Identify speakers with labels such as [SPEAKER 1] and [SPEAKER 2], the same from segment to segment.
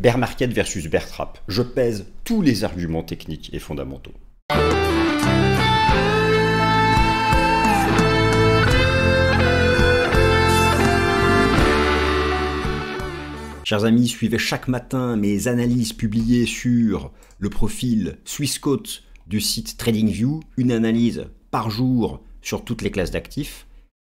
[SPEAKER 1] Bear market versus bear trap. Je pèse tous les arguments techniques et fondamentaux. Chers amis, suivez chaque matin mes analyses publiées sur le profil Swissquote du site TradingView, une analyse par jour sur toutes les classes d'actifs.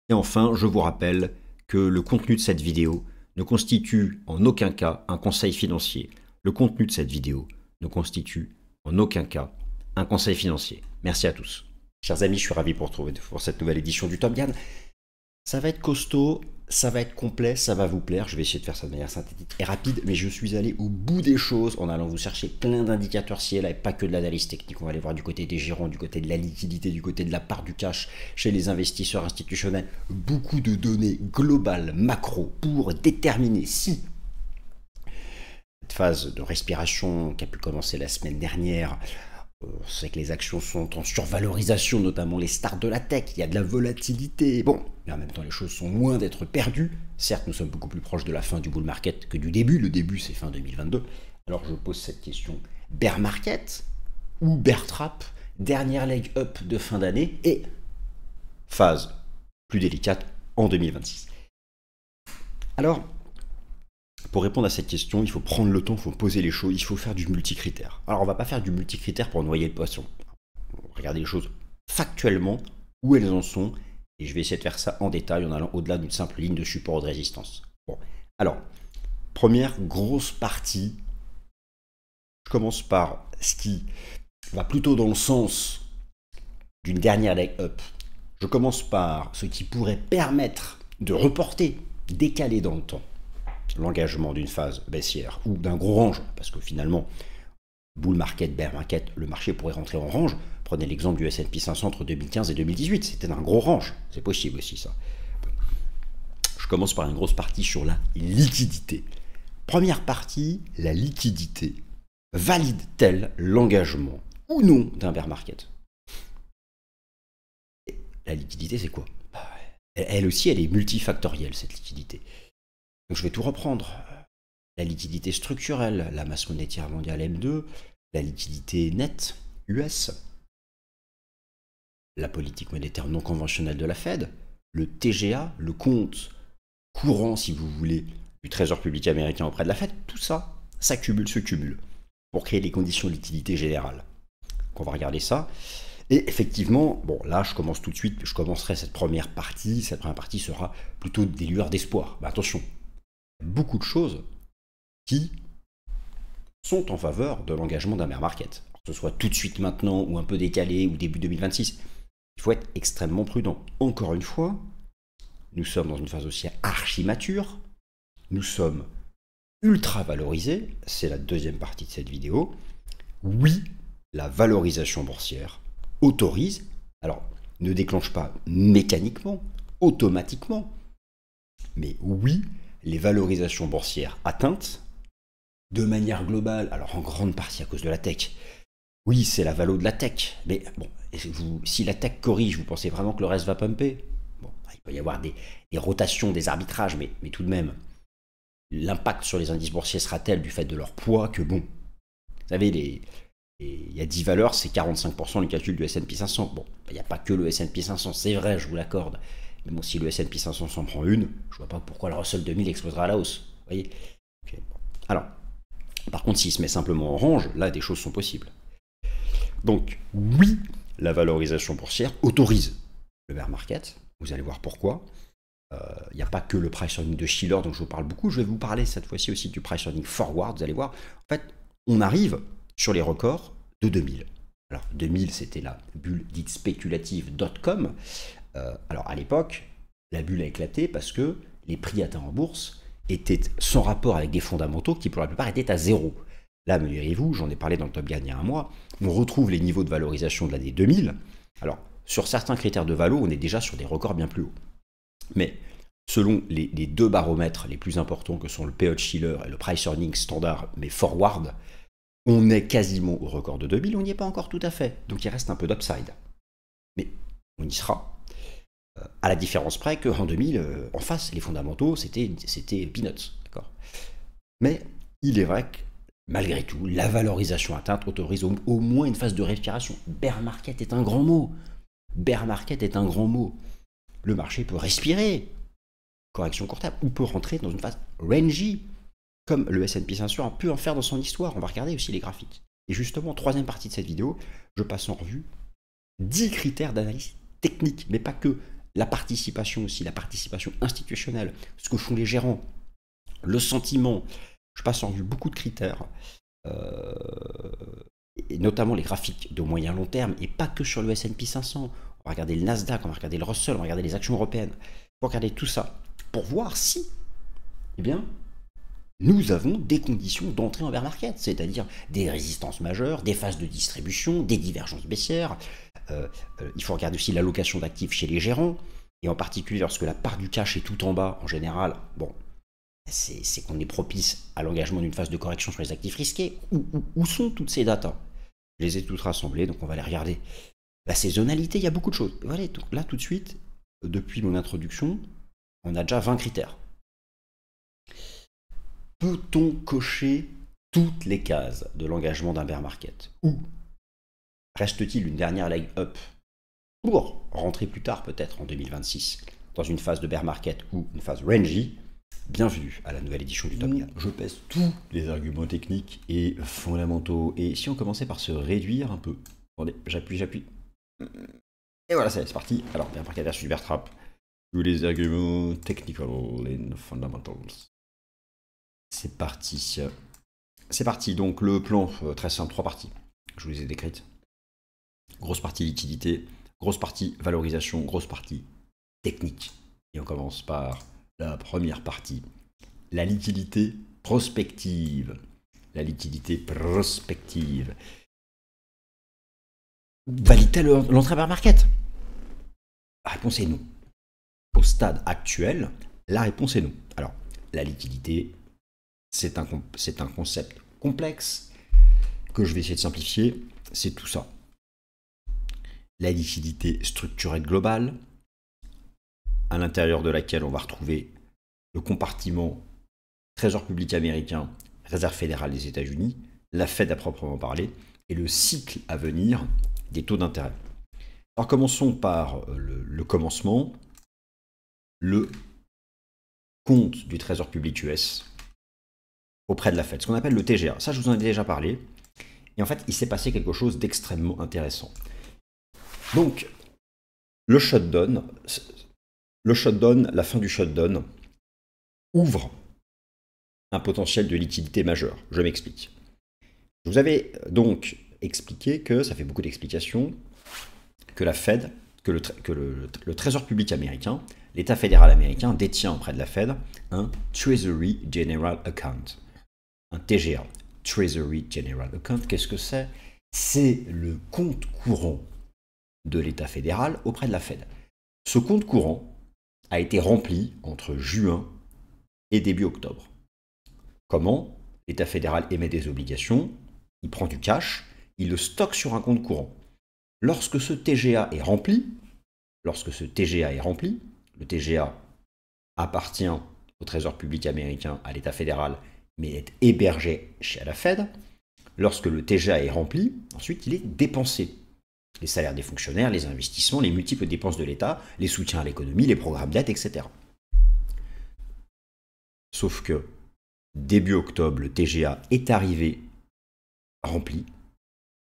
[SPEAKER 1] Et enfin, je vous rappelle que le contenu de cette vidéo ne constitue en aucun cas un conseil financier. Le contenu de cette vidéo ne constitue en aucun cas un conseil financier. Merci à tous. Chers amis, je suis ravi pour cette nouvelle édition du Top Gun. Ça va être costaud, ça va être complet, ça va vous plaire. Je vais essayer de faire ça de manière synthétique et rapide, mais je suis allé au bout des choses en allant vous chercher plein d'indicateurs ciel et pas que de l'analyse technique. On va aller voir du côté des gérants, du côté de la liquidité, du côté de la part du cash chez les investisseurs institutionnels. Beaucoup de données globales, macro, pour déterminer si cette phase de respiration qui a pu commencer la semaine dernière, on sait que les actions sont en survalorisation, notamment les stars de la tech, il y a de la volatilité. Bon, mais en même temps, les choses sont loin d'être perdues. Certes, nous sommes beaucoup plus proches de la fin du bull market que du début. Le début, c'est fin 2022. Alors, je pose cette question. Bear market ou bear trap? Dernière leg up de fin d'année et phase plus délicate en 2026. Alors, pour répondre à cette question, il faut prendre le temps, il faut poser les choses, il faut faire du multicritère. Alors, on ne va pas faire du multicritère pour noyer le poisson. On va regarder les choses factuellement, où elles en sont, et je vais essayer de faire ça en détail en allant au-delà d'une simple ligne de support ou de résistance. Bon, alors, première grosse partie, je commence par ce qui va plutôt dans le sens d'une dernière leg up. Je commence par ce qui pourrait permettre de reporter, décaler dans le temps l'engagement d'une phase baissière ou d'un gros range, parce que finalement, bull market, bear market, le marché pourrait rentrer en range. Prenez l'exemple du S&P 500 entre 2015 et 2018, c'était un gros range, c'est possible aussi ça. Je commence par une grosse partie sur la liquidité. Première partie, la liquidité valide-t-elle l'engagement ou non d'un bear market? La liquidité, c'est quoi? Elle aussi, elle est multifactorielle, cette liquidité. Donc je vais tout reprendre. La liquidité structurelle, la masse monétaire mondiale M2, la liquidité nette US, la politique monétaire non conventionnelle de la Fed, le TGA, le compte courant, si vous voulez, du Trésor public américain auprès de la Fed, tout ça, ça cumule, se cumule, pour créer les conditions de liquidité générale. Donc on va regarder ça. Et effectivement, bon là je commence tout de suite, je commencerai cette première partie sera plutôt des lueurs d'espoir. Mais attention, beaucoup de choses qui sont en faveur de l'engagement d'un bear market. Que ce soit tout de suite maintenant ou un peu décalé ou début 2026. Il faut être extrêmement prudent. Encore une fois, nous sommes dans une phase haussière archi mature. Nous sommes ultra valorisés. C'est la deuxième partie de cette vidéo. Oui, la valorisation boursière autorise, alors ne déclenche pas mécaniquement, automatiquement, mais oui, les valorisations boursières atteintes, de manière globale, alors en grande partie à cause de la tech. Oui, c'est la valo de la tech, mais bon, si la tech corrige, vous pensez vraiment que le reste va pumper? Bon, il peut y avoir des rotations, des arbitrages, mais tout de même, l'impact sur les indices boursiers sera tel du fait de leur poids que bon, vous savez, il y a 10 valeurs, c'est 45% du calcul du S&P 500. Bon, il n'y a pas que le S&P 500, c'est vrai, je vous l'accorde. Mais bon, si le S&P 500 s'en prend une, je vois pas pourquoi le Russell 2000 explosera à la hausse. Vous voyez? Okay. Alors, par contre, s'il se met simplement en range, là, des choses sont possibles. Donc, oui, la valorisation boursière autorise le bear market. Vous allez voir pourquoi. Il n'y a pas que le price earning de Shiller dont je vous parle beaucoup. Je vais vous parler cette fois-ci aussi du price earning forward. Vous allez voir. En fait, on arrive sur les records de 2000. Alors, 2000, c'était la bulle dite spéculative .com. Alors à l'époque, la bulle a éclaté parce que les prix atteints en bourse étaient sans rapport avec des fondamentaux qui pour la plupart étaient à zéro. Là, me direz-vous, j'en ai parlé dans le Top Gun il y a un mois, on retrouve les niveaux de valorisation de l'année 2000. Alors sur certains critères de valo, on est déjà sur des records bien plus hauts. Mais selon les deux baromètres les plus importants que sont le PE Shiller et le Price Earning Standard, mais forward, on est quasiment au record de 2000, on n'y est pas encore tout à fait. Donc il reste un peu d'upside. Mais on y sera. À la différence près qu'en 2000, en face, les fondamentaux, c'était peanuts. Mais il est vrai que, malgré tout, la valorisation atteinte autorise au moins une phase de respiration. Bear market est un grand mot. Bear market est un grand mot. Le marché peut respirer, correction court terme, ou peut rentrer dans une phase rangy, comme le S&P 500 peut en faire dans son histoire. On va regarder aussi les graphiques. Et justement, troisième partie de cette vidéo, je passe en revue 10 critères d'analyse technique, mais pas que. La participation aussi, la participation institutionnelle, ce que font les gérants, le sentiment. Je passe en revue beaucoup de critères, et notamment les graphiques de moyen long terme, et pas que sur le S&P 500. On va regarder le Nasdaq, on va regarder le Russell, on va regarder les actions européennes. On va regarder tout ça pour voir si, eh bien, nous avons des conditions d'entrée en bear market, c'est-à-dire des résistances majeures, des phases de distribution, des divergences baissières. Il faut regarder aussi l'allocation d'actifs chez les gérants, et en particulier lorsque la part du cash est tout en bas, en général, bon, c'est qu'on est propice à l'engagement d'une phase de correction sur les actifs risqués. Où sont toutes ces datas? Je les ai toutes rassemblées, donc on va les regarder. La saisonnalité, il y a beaucoup de choses. Voilà, donc là, tout de suite, depuis mon introduction, on a déjà 20 critères. Peut-on cocher toutes les cases de l'engagement d'un bear market? Ou reste-t-il une dernière leg up pour rentrer plus tard, peut-être en 2026, dans une phase de bear market ou une phase rangy? Bienvenue à la nouvelle édition du Top 4. Je pèse tous les arguments techniques et fondamentaux. Et si on commençait par se réduire un peu? Attendez, j'appuie. Et voilà, c'est parti. Alors, bear market versus bear trap. Tous les arguments technical and fundamentals. C'est parti. C'est parti. Donc, le plan, très simple, 3 parties. Je vous les ai décrites. Grosse partie liquidité, grosse partie valorisation, grosse partie technique. Et on commence par la première partie, la liquidité prospective. La liquidité prospective. Valide-t-elle l'entrée bear market? La réponse est non. Au stade actuel, la réponse est non. Alors, la liquidité, c'est un concept complexe que je vais essayer de simplifier. C'est tout ça. La liquidité structurelle globale, à l'intérieur de laquelle on va retrouver le compartiment Trésor public américain, Réserve fédérale des États-Unis, la Fed à proprement parler, et le cycle à venir des taux d'intérêt. Alors commençons par le commencement, le compte du Trésor public US auprès de la Fed, ce qu'on appelle le TGA. Ça, je vous en ai déjà parlé. Et en fait, il s'est passé quelque chose d'extrêmement intéressant. Donc, le shutdown, la fin du shutdown, ouvre un potentiel de liquidité majeur. Je m'explique. Je vous avais donc expliqué que, ça fait beaucoup d'explications, que la Fed, que le Trésor public américain, l'État fédéral américain détient auprès de la Fed un Treasury General Account, un TGA. Treasury General Account, qu'est-ce que c'est? C'est le compte courant de l'État fédéral auprès de la Fed. Ce compte courant a été rempli entre juin et début octobre. Comment? L'État fédéral émet des obligations, il prend du cash, il le stocke sur un compte courant. Lorsque ce TGA est rempli, le TGA appartient au Trésor public américain, à l'État fédéral, mais est hébergé chez la Fed. Lorsque le TGA est rempli, ensuite il est dépensé. Les salaires des fonctionnaires, les investissements, les multiples dépenses de l'État, les soutiens à l'économie, les programmes d'aide, etc. Sauf que début octobre, le TGA est arrivé rempli,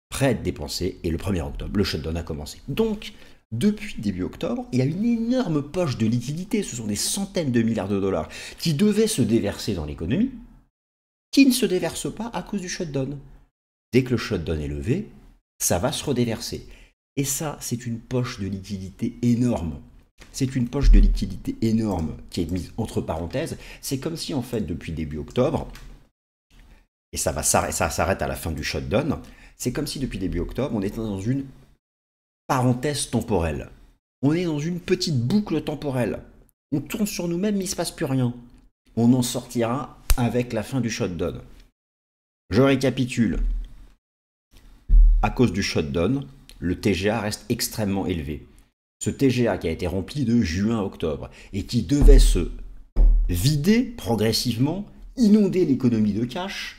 [SPEAKER 1] prêt à être dépensé, et le 1er octobre, le shutdown a commencé. Donc, depuis début octobre, il y a une énorme poche de liquidité, ce sont des centaines de milliards de dollars, qui devaient se déverser dans l'économie, qui ne se déversent pas à cause du shutdown. Dès que le shutdown est levé, ça va se redéverser. Et ça, c'est une poche de liquidité énorme. C'est une poche de liquidité énorme qui est mise entre parenthèses. C'est comme si, en fait, depuis début octobre, et ça s'arrête à la fin du shutdown, c'est comme si depuis début octobre, on était dans une parenthèse temporelle. On est dans une petite boucle temporelle. On tourne sur nous-mêmes, mais il ne se passe plus rien. On en sortira avec la fin du shutdown. Je récapitule. À cause du shutdown, le TGA reste extrêmement élevé. Ce TGA qui a été rempli de juin à octobre et qui devait se vider progressivement, inonder l'économie de cash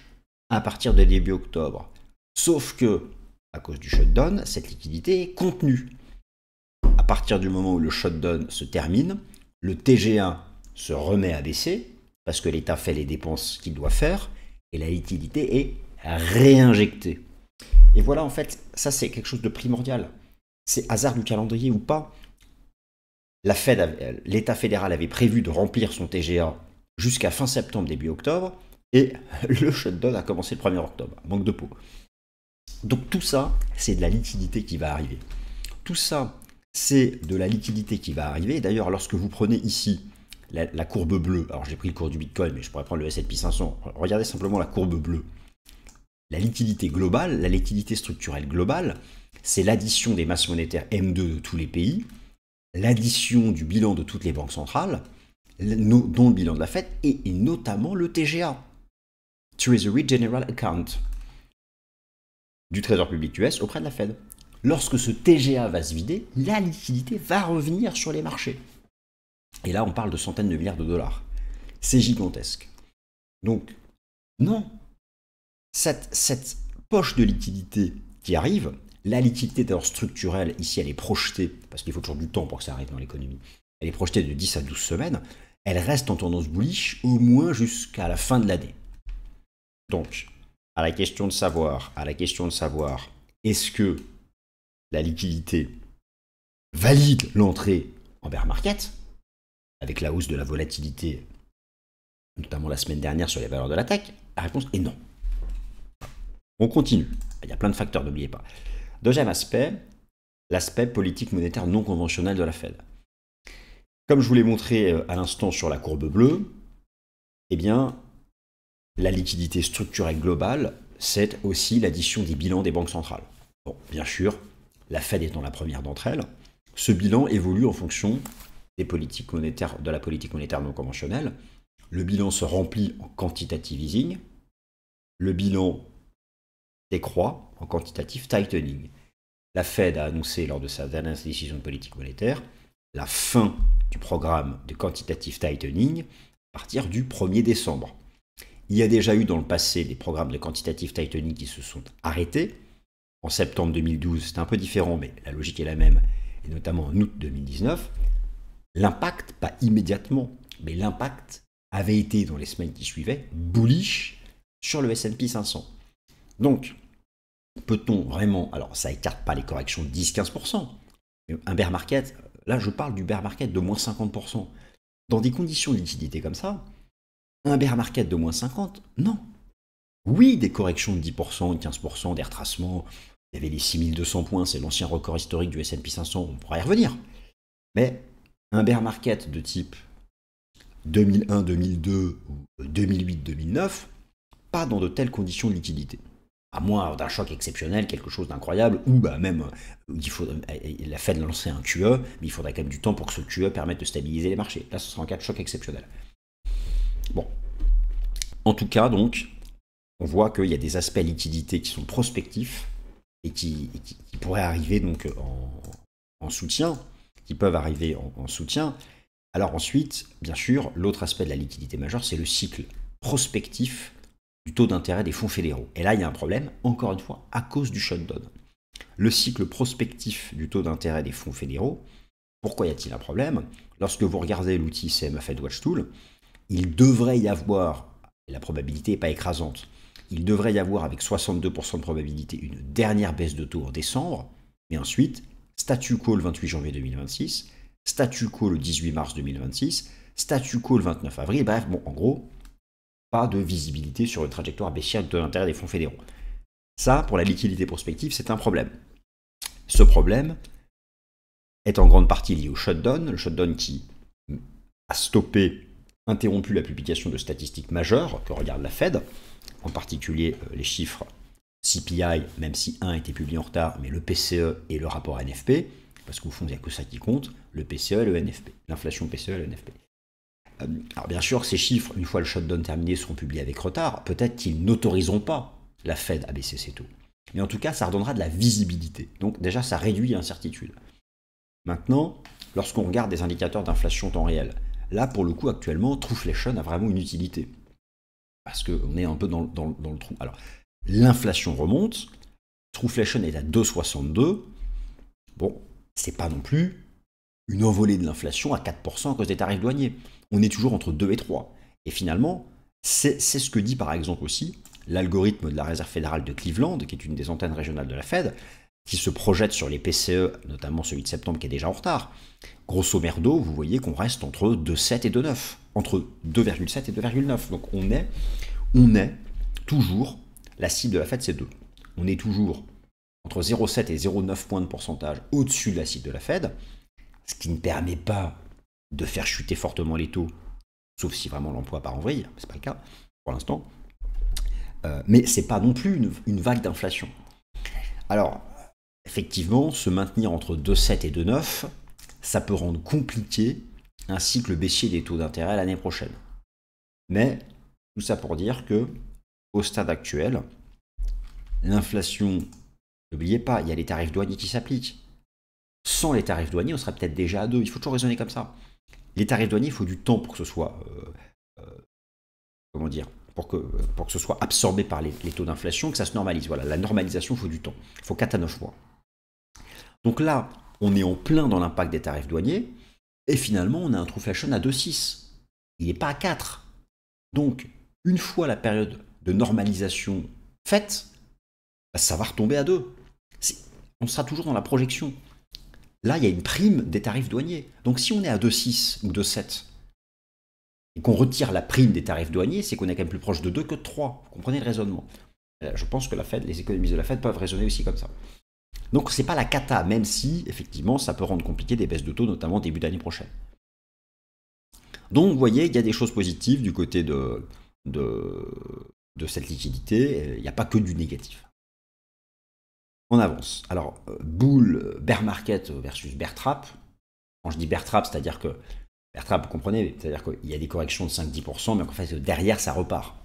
[SPEAKER 1] à partir de début octobre. Sauf que, à cause du shutdown, cette liquidité est contenue. À partir du moment où le shutdown se termine, le TGA se remet à baisser, parce que l'État fait les dépenses qu'il doit faire, et la liquidité est réinjectée. Et voilà, en fait, ça c'est quelque chose de primordial. C'est hasard du calendrier ou pas. L'État fédéral avait prévu de remplir son TGA jusqu'à fin septembre, début octobre, et le shutdown a commencé le 1er octobre. Manque de peau. Donc tout ça, c'est de la liquidité qui va arriver. Tout ça, c'est de la liquidité qui va arriver. D'ailleurs, lorsque vous prenez ici la courbe bleue, alors j'ai pris le cours du Bitcoin, mais je pourrais prendre le S&P 500, regardez simplement la courbe bleue. La liquidité globale, la liquidité structurelle globale, c'est l'addition des masses monétaires M2 de tous les pays, l'addition du bilan de toutes les banques centrales, dont le bilan de la Fed, et notamment le TGA, Treasury General Account, du Trésor public US auprès de la Fed. Lorsque ce TGA va se vider, la liquidité va revenir sur les marchés. Et là, on parle de centaines de milliards de dollars. C'est gigantesque. Donc, non, cette poche de liquidité qui arrive, la liquidité d'ailleurs structurelle, ici elle est projetée, parce qu'il faut toujours du temps pour que ça arrive dans l'économie, elle est projetée de 10 à 12 semaines, elle reste en tendance bullish au moins jusqu'à la fin de l'année. Donc, à la question de savoir, est-ce que la liquidité valide l'entrée en bear market, avec la hausse de la volatilité, notamment la semaine dernière sur les valeurs de la tech, la réponse est non. On continue. Il y a plein de facteurs, n'oubliez pas. Deuxième aspect, l'aspect politique monétaire non conventionnel de la Fed. Comme je vous l'ai montré à l'instant sur la courbe bleue, eh bien, la liquidité structurelle globale, c'est aussi l'addition des bilans des banques centrales. Bon, bien sûr, la Fed étant la première d'entre elles, ce bilan évolue en fonction des politiques monétaires, de la politique monétaire non conventionnelle. Le bilan se remplit en quantitative easing, le bilan décroît en quantitative tightening. La Fed a annoncé lors de sa dernière décision de politique monétaire la fin du programme de quantitative tightening à partir du 1er décembre. Il y a déjà eu dans le passé des programmes de quantitative tightening qui se sont arrêtés. En septembre 2012, c'était un peu différent, mais la logique est la même, et notamment en août 2019. L'impact, pas immédiatement, mais l'impact avait été, dans les semaines qui suivaient, bullish sur le S&P 500. Donc, peut-on vraiment, alors ça écarte pas les corrections de 10-15%, mais un bear market, là je parle du bear market de moins 50%. Dans des conditions de liquidité comme ça, un bear market de moins 50%, non. Oui, des corrections de 10%, de 15%, des retracements, il y avait les 6200 points, c'est l'ancien record historique du S&P 500, on pourra y revenir. Mais un bear market de type 2001, 2002 ou 2008, 2009, pas dans de telles conditions de liquidité. À moins d'un choc exceptionnel, quelque chose d'incroyable, ou même la Fed lancer un QE, mais il faudrait quand même du temps pour que ce QE permette de stabiliser les marchés. Là, ce sera un cas de choc exceptionnel. Bon. En tout cas, donc, on voit qu'il y a des aspects liquidité qui sont prospectifs et qui pourraient arriver donc en soutien, qui peuvent arriver en soutien. Alors ensuite, bien sûr, l'autre aspect de la liquidité majeure, c'est le cycle prospectif du taux d'intérêt des fonds fédéraux. Et là, il y a un problème, encore une fois, à cause du shutdown. Le cycle prospectif du taux d'intérêt des fonds fédéraux, pourquoi y a-t-il un problème? Lorsque vous regardez l'outil CME FedWatch Tool, il devrait y avoir, et la probabilité n'est pas écrasante, il devrait y avoir avec 62% de probabilité une dernière baisse de taux en décembre, mais ensuite, statu quo le 28 janvier 2026, statu quo le 18 mars 2026, statu quo le 29 avril, bref, bon, en gros, pas de visibilité sur une trajectoire baissière du taux d'intérêt des fonds fédéraux. Ça, pour la liquidité prospective, c'est un problème. Ce problème est en grande partie lié au shutdown, le shutdown qui a interrompu la publication de statistiques majeures que regarde la Fed, en particulier les chiffres CPI, même si un a été publié en retard, mais le PCE et le rapport NFP, parce qu'au fond, il n'y a que ça qui compte, le PCE et le NFP, l'inflation PCE et le NFP. Alors bien sûr, ces chiffres, une fois le shutdown terminé, seront publiés avec retard. Peut-être qu'ils n'autoriseront pas la Fed à baisser ses taux. Mais en tout cas, ça redonnera de la visibilité. Donc déjà, ça réduit l'incertitude. Maintenant, lorsqu'on regarde des indicateurs d'inflation temps réel, là, pour le coup, actuellement, Trueflation a vraiment une utilité. parce qu'on est un peu dans le trou. Alors, l'inflation remonte, Trueflation est à 2,62. Bon, c'est pas non plus une envolée de l'inflation à 4% à cause des tarifs douaniers. On est toujours entre 2 et 3. Et finalement, c'est ce que dit par exemple aussi l'algorithme de la Réserve fédérale de Cleveland, qui est une des antennes régionales de la Fed, qui se projette sur les PCE, notamment celui de septembre qui est déjà en retard. Grosso merdo, vous voyez qu'on reste entre 2,7 et 2,9. Entre 2,7 et 2,9. Donc on est toujours, la cible de la Fed c'est 2. On est toujours entre 0,7 et 0,9 points de pourcentage au-dessus de la cible de la Fed, ce qui ne permet pas de faire chuter fortement les taux, sauf si vraiment l'emploi part en vrille, c'est pas le cas pour l'instant. Mais c'est pas non plus une vague d'inflation. Alors, effectivement, se maintenir entre 2,7 et 2,9, ça peut rendre compliqué un cycle baissier des taux d'intérêt l'année prochaine. Mais tout ça pour dire que, au stade actuel, l'inflation, n'oubliez pas, il y a les tarifs douaniers qui s'appliquent. Sans les tarifs douaniers, on serait peut-être déjà à 2. Il faut toujours raisonner comme ça. Les tarifs douaniers, il faut du temps pour que ce soit, comment dire, pour que ce soit absorbé par les taux d'inflation, que ça se normalise. Voilà, la normalisation, il faut du temps. Il faut 4 à 9 mois. Donc là, on est en plein dans l'impact des tarifs douaniers, et finalement, on a un Trueflation à 2,6. Il n'est pas à 4. Donc, une fois la période de normalisation faite, ça va retomber à 2. On sera toujours dans la projection. Là, il y a une prime des tarifs douaniers. Donc si on est à 2,6 ou 2,7 et qu'on retire la prime des tarifs douaniers, c'est qu'on est quand même plus proche de 2 que de 3. Vous comprenez le raisonnement? Je pense que la Fed, les économistes de la Fed peuvent raisonner aussi comme ça. Donc c'est pas la cata, même si, effectivement, ça peut rendre compliqué des baisses de taux, notamment début d'année prochaine. Donc vous voyez, il y a des choses positives du côté de cette liquidité. Il n'y a pas que du négatif. On avance. Alors, bear market versus bear trap. Quand je dis bear trap, c'est-à-dire que bear trap, vous comprenez, c'est-à-dire qu'il y a des corrections de 5-10%, mais en fait, derrière, ça repart.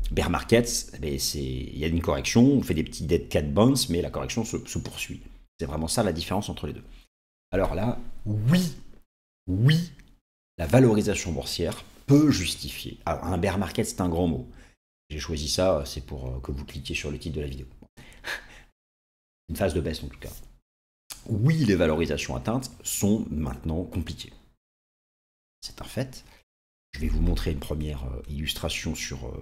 [SPEAKER 1] Bear market, il y a une correction, on fait des petits dead cat bounce, mais la correction se poursuit. C'est vraiment ça la différence entre les deux. Alors là, oui, la valorisation boursière peut justifier. Alors, un bear market, c'est un grand mot. J'ai choisi ça, c'est pour que vous cliquiez sur le titre de la vidéo. Une phase de baisse en tout cas. Oui, les valorisations atteintes sont maintenant compliquées. C'est un fait. Je vais vous montrer une première illustration sur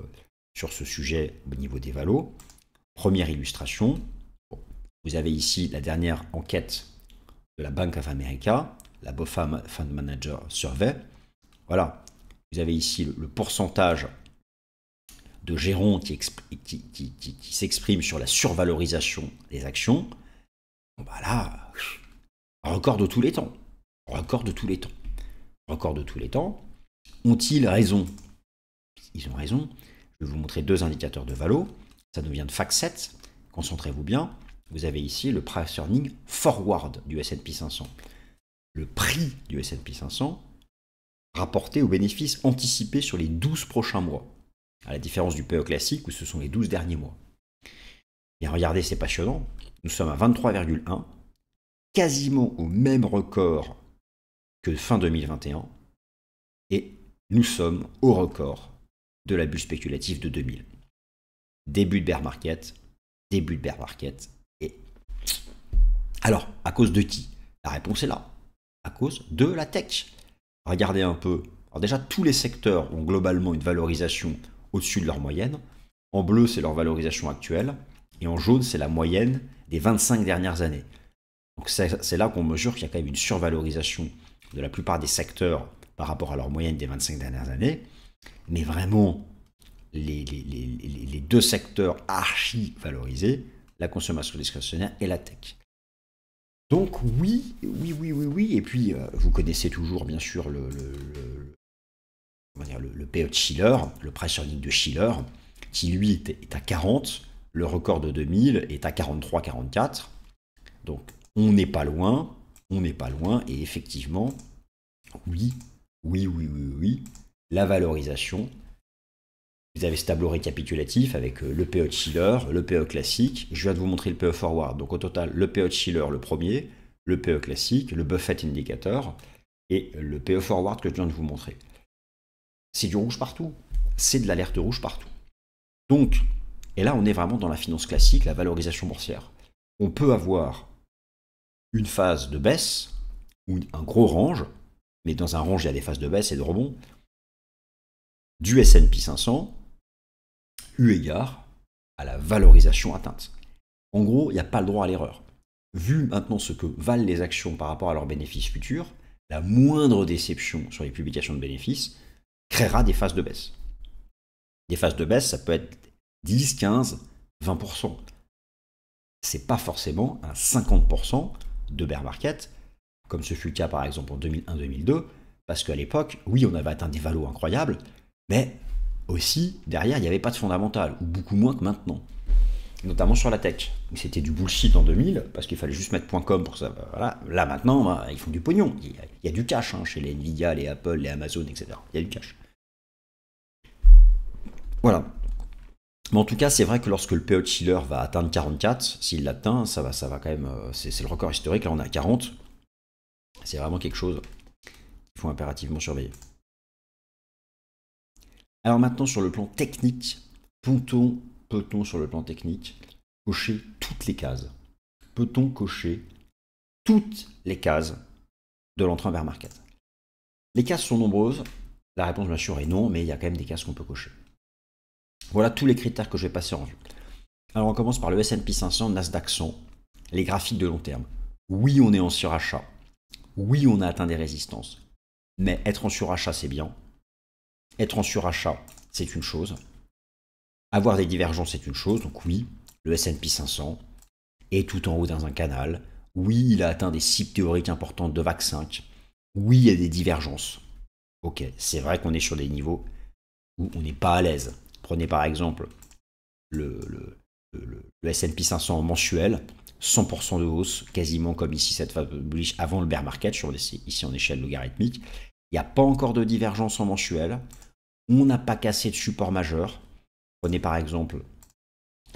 [SPEAKER 1] ce sujet au niveau des valos. Première illustration. Bon, vous avez ici la dernière enquête de la Bank of America, la BofA Fund Manager Survey. Voilà. Vous avez ici le pourcentage de gérants qui s'expriment sur la survalorisation des actions. Bon bah là, record de tous les temps. Record de tous les temps. Record de tous les temps. Ont-ils raison? Ils ont raison. Je vais vous montrer deux indicateurs de valo. Ça nous vient de FactSet. Concentrez-vous bien. Vous avez ici le price earning forward du S&P 500. Le prix du S&P 500 rapporté aux bénéfices anticipés sur les 12 prochains mois. À la différence du PE classique où ce sont les 12 derniers mois. Et regardez, c'est passionnant. Nous sommes à 23,1, quasiment au même record que fin 2021, et nous sommes au record de la bulle spéculative de 2000. Début de bear market, et... Alors, à cause de qui? La réponse est là. À cause de la tech. Regardez un peu. Alors déjà, tous les secteurs ont globalement une valorisation au-dessus de leur moyenne. En bleu, c'est leur valorisation actuelle. Et en jaune, c'est la moyenne des 25 dernières années. Donc c'est là qu'on mesure qu'il y a quand même une survalorisation de la plupart des secteurs par rapport à leur moyenne des 25 dernières années. Mais vraiment, les deux secteurs archi-valorisés, la consommation discrétionnaire et la tech. Donc oui. Et puis, vous connaissez toujours, bien sûr, le PE de Shiller, le price earning de Shiller, qui lui est à 40, le record de 2000 est à 43-44. Donc on n'est pas loin, et effectivement, oui, la valorisation. Vous avez ce tableau récapitulatif avec le PE de Shiller, le PE classique. Je viens de vous montrer le PE forward. Donc au total, le PE de Shiller, le premier, le PE classique, le Buffett Indicator et le PE forward que je viens de vous montrer. C'est du rouge partout. C'est de l'alerte rouge partout. Donc, et là on est vraiment dans la finance classique, la valorisation boursière. On peut avoir une phase de baisse, ou un gros range, mais dans un range il y a des phases de baisse et de rebond, du S&P 500, eu égard à la valorisation atteinte. En gros, il n'y a pas le droit à l'erreur. Vu maintenant ce que valent les actions par rapport à leurs bénéfices futurs, la moindre déception sur les publications de bénéfices créera des phases de baisse. Des phases de baisse, ça peut être 10, 15, 20%. C'est pas forcément un 50% de bear market, comme ce fut le cas par exemple en 2001-2002, parce qu'à l'époque, oui, on avait atteint des valos incroyables, mais aussi, derrière, il n'y avait pas de fondamental, ou beaucoup moins que maintenant. Notamment sur la tech. C'était du bullshit en 2000, parce qu'il fallait juste mettre .com pour ça. Voilà. Là, maintenant, bah, ils font du pognon. Il y a du cash hein, chez les Nvidia, les Apple, les Amazon, etc. Il y a du cash. Voilà. Mais en tout cas, c'est vrai que lorsque le PE Schiller va atteindre 44, s'il l'atteint, ça va quand même... C'est le record historique, là on est à 40. C'est vraiment quelque chose qu'il faut impérativement surveiller. Alors maintenant, sur le plan technique, peut-on sur le plan technique cocher toutes les cases? Peut-on cocher toutes les cases de l'entrée en bear market? Les cases sont nombreuses. La réponse bien sûr est non, mais il y a quand même des cases qu'on peut cocher. Voilà tous les critères que je vais passer en revue. Alors on commence par le S&P 500, Nasdaq 100, les graphiques de long terme. Oui, on est en surachat. Oui, on a atteint des résistances. Mais être en surachat, c'est bien. Être en surachat, c'est une chose. Avoir des divergences, c'est une chose. Donc oui, le S&P 500 est tout en haut dans un canal. Oui, il a atteint des cibles théoriques importantes de VAC 5. Oui, il y a des divergences. Ok, c'est vrai qu'on est sur des niveaux où on n'est pas à l'aise. Prenez par exemple le S&P 500 mensuel, 100% de hausse, quasiment comme ici cette phase bullish avant le bear market, ici en échelle logarithmique. Il n'y a pas encore de divergence en mensuel. On n'a pas cassé de support majeur. Prenez par exemple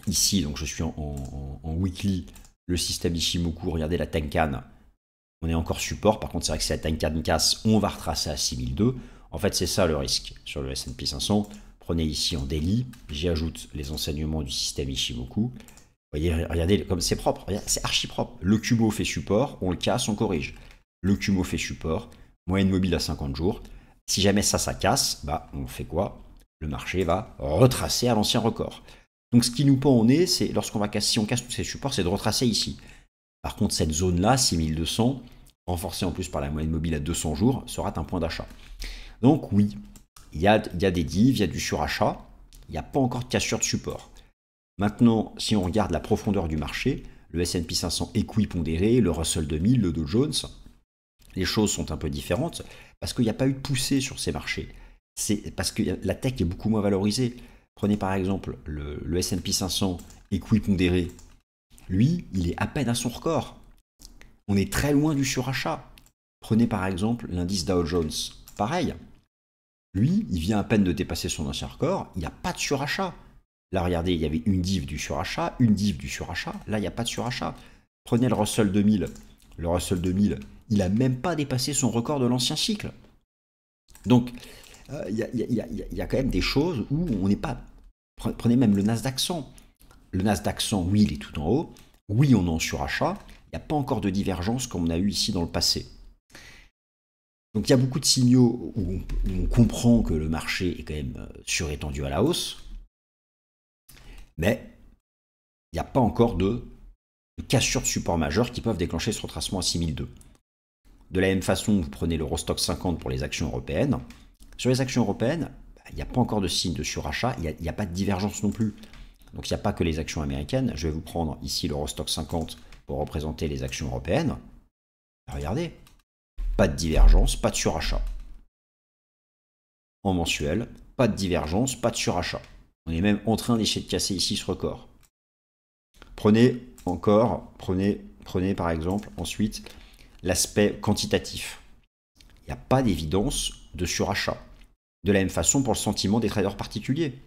[SPEAKER 1] ici, donc je suis en weekly, le système Ishimoku, regardez la Tenkan, on est encore support, par contre c'est vrai que si la Tenkan casse, on va retracer à 6002. En fait c'est ça le risque sur le S&P 500. Prenez ici en daily, j'y ajoute les enseignements du système Ishimoku. Vous voyez, regardez comme c'est propre, c'est archi propre. Le Kumo fait support, on le casse, on corrige. Le Kumo fait support, moyenne mobile à 50 jours. Si jamais ça casse, bah on fait quoi? Le marché va retracer à l'ancien record. Donc ce qui nous pend au nez, c'est lorsqu'on va casser, si on casse tous ces supports, c'est de retracer ici. Par contre, cette zone-là, 6200, renforcée en plus par la moyenne mobile à 200 jours, sera un point d'achat. Donc oui, il y a des divs, il y a du surachat, il n'y a pas encore de cassure de support. Maintenant, si on regarde la profondeur du marché, le S&P 500 équipondéré, le Russell 2000, le Dow Jones, les choses sont un peu différentes parce qu'il n'y a pas eu de poussée sur ces marchés. C'est parce que la tech est beaucoup moins valorisée. Prenez par exemple le S&P 500 équipondéré. Lui, il est à peine à son record. On est très loin du surachat. Prenez par exemple l'indice Dow Jones. Pareil. Lui, il vient à peine de dépasser son ancien record. Il n'y a pas de surachat. Là, regardez, il y avait une div du surachat, une div du surachat. Là, il n'y a pas de surachat. Prenez le Russell 2000. Le Russell 2000, il n'a même pas dépassé son record de l'ancien cycle. Donc, il y a quand même des choses où on n'est pas... Prenez même le Nasdaq 100. Le Nasdaq 100, oui, il est tout en haut. Oui, on est en surachat. Il n'y a pas encore de divergence comme on a eu ici dans le passé. Donc il y a beaucoup de signaux où on comprend que le marché est quand même surétendu à la hausse. Mais il n'y a pas encore de cassure de support majeur qui peuvent déclencher ce retracement à 6002. De la même façon, vous prenez l'Eurostoxx 50 pour les actions européennes. Sur les actions européennes, il n'y a pas encore de signe de surachat, il n'y a pas de divergence non plus. Donc il n'y a pas que les actions américaines. Je vais vous prendre ici l'Eurostoxx 50 pour représenter les actions européennes. Regardez, pas de divergence, pas de surachat. En mensuel, pas de divergence, pas de surachat. On est même en train d'essayer de casser ici ce record. Prenez par exemple ensuite l'aspect quantitatif. Il n'y a pas d'évidence de surachat. De la même façon pour le sentiment des traders particuliers.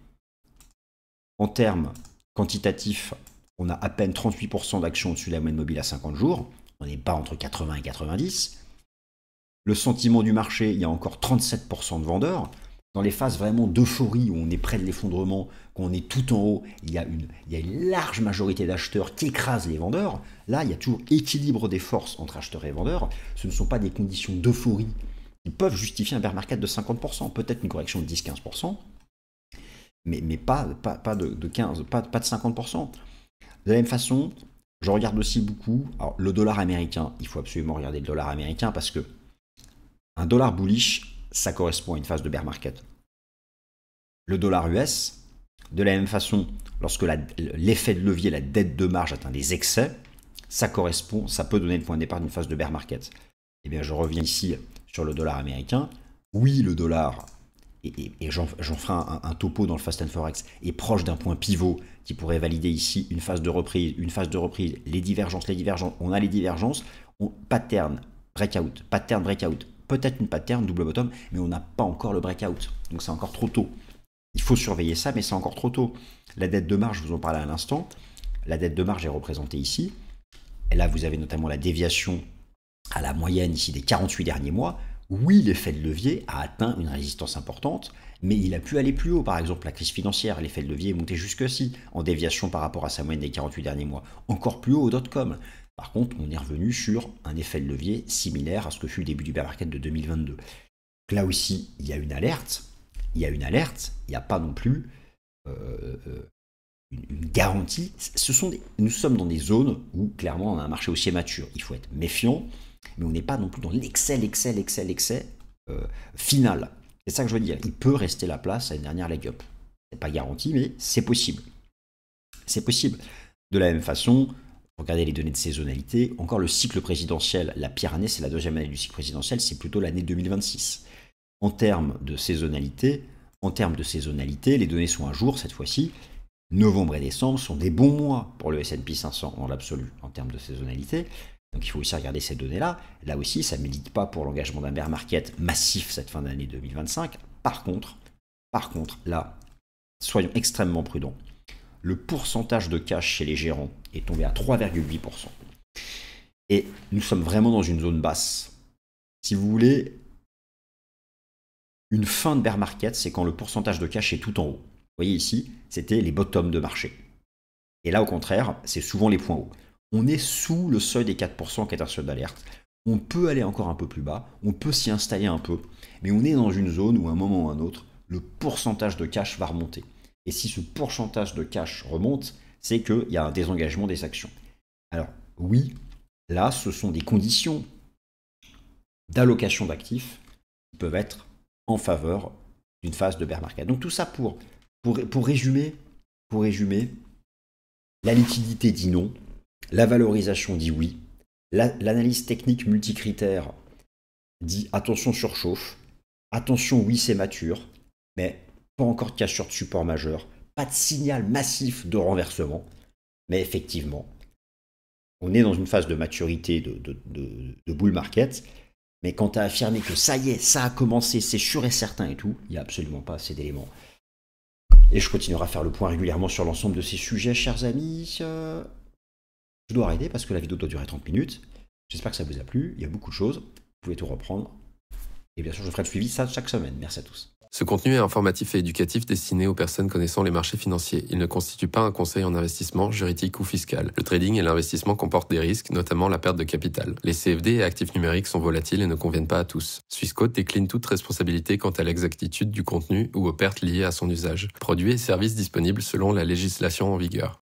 [SPEAKER 1] En termes quantitatifs, on a à peine 38% d'actions au-dessus de la moyenne mobile à 50 jours. On n'est pas entre 80 et 90. Le sentiment du marché, il y a encore 37% de vendeurs. Dans les phases vraiment d'euphorie où on est près de l'effondrement, quand on est tout en haut, il y a une large majorité d'acheteurs qui écrasent les vendeurs. Là, il y a toujours équilibre des forces entre acheteurs et vendeurs. Ce ne sont pas des conditions d'euphorie qui peuvent justifier un bear market de 50%, peut-être une correction de 10-15%, mais pas de 15, pas de 50%. De la même façon, je regarde aussi beaucoup le dollar américain. Il faut absolument regarder le dollar américain parce que un dollar bullish, ça correspond à une phase de bear market. Le dollar US, de la même façon, lorsque l'effet de levier, la dette de marge atteint des excès, ça peut donner le point de départ d'une phase de bear market. Eh bien, je reviens ici sur le dollar américain. Oui, le dollar, et j'en ferai un topo dans le Fast and Forex, est proche d'un point pivot qui pourrait valider ici une phase de reprise, les divergences, on a les divergences, pattern, breakout, peut-être une pattern, double bottom, mais on n'a pas encore le breakout, donc c'est encore trop tôt. Il faut surveiller ça, mais c'est encore trop tôt. La dette de marge, je vous en parlais à l'instant, la dette de marge est représentée ici, et là vous avez notamment la déviation à la moyenne ici des 48 derniers mois. Oui, l'effet de levier a atteint une résistance importante, mais il a pu aller plus haut. Par exemple, la crise financière, l'effet de levier est monté jusque-ci, en déviation par rapport à sa moyenne des 48 derniers mois. Encore plus haut au .com. Par contre, on est revenu sur un effet de levier similaire à ce que fut le début du bear market de 2022. Donc là aussi, il y a une alerte. Il n'y a pas non plus une garantie. Nous sommes dans des zones où, clairement, on a un marché haussier mature. Il faut être méfiant, mais on n'est pas non plus dans l'excès final. C'est ça que je veux dire. Il peut rester la place à une dernière leg up. C'est pas garanti, mais c'est possible. C'est possible. De la même façon, regardez les données de saisonnalité. Encore le cycle présidentiel, la pire année, c'est la deuxième année du cycle présidentiel, c'est plutôt l'année 2026. En termes de saisonnalité, les données sont à jour cette fois-ci. Novembre et décembre sont des bons mois pour le S&P 500 dans l'absolu en termes de saisonnalité. Donc il faut aussi regarder ces données-là. Là aussi, ça ne milite pas pour l'engagement d'un bear market massif cette fin d'année 2025. Par contre, là, soyons extrêmement prudents. Le pourcentage de cash chez les gérants est tombé à 3,8%. Et nous sommes vraiment dans une zone basse. Si vous voulez, une fin de bear market, c'est quand le pourcentage de cash est tout en haut. Vous voyez ici, c'était les bottoms de marché. Et là, au contraire, c'est souvent les points hauts. On est sous le seuil des 4% qui est un seuil d'alerte. On peut aller encore un peu plus bas, on peut s'y installer un peu, mais on est dans une zone où à un moment ou à un autre, le pourcentage de cash va remonter. Et si ce pourcentage de cash remonte, c'est qu'il y a un désengagement des actions. Alors oui, là, ce sont des conditions d'allocation d'actifs qui peuvent être en faveur d'une phase de bear market. Donc tout ça pour résumer, la liquidité dit non, la valorisation dit oui, l'analyse technique multicritère dit attention surchauffe, attention oui c'est mature, mais pas encore de cassure de support majeur, pas de signal massif de renversement, mais effectivement, on est dans une phase de maturité de bull market, mais quand tu as affirmé que ça y est, ça a commencé, c'est sûr et certain et tout, il n'y a absolument pas assez d'éléments. Et je continuerai à faire le point régulièrement sur l'ensemble de ces sujets, chers amis. Je dois arrêter parce que la vidéo doit durer 30 minutes. J'espère que ça vous a plu. Il y a beaucoup de choses. Vous pouvez tout reprendre. Et bien sûr, je ferai le suivi ça chaque semaine. Merci à tous.
[SPEAKER 2] Ce contenu est informatif et éducatif destiné aux personnes connaissant les marchés financiers. Il ne constitue pas un conseil en investissement, juridique ou fiscal. Le trading et l'investissement comportent des risques, notamment la perte de capital. Les CFD et actifs numériques sont volatiles et ne conviennent pas à tous. Swissquote décline toute responsabilité quant à l'exactitude du contenu ou aux pertes liées à son usage. Produits et services disponibles selon la législation en vigueur.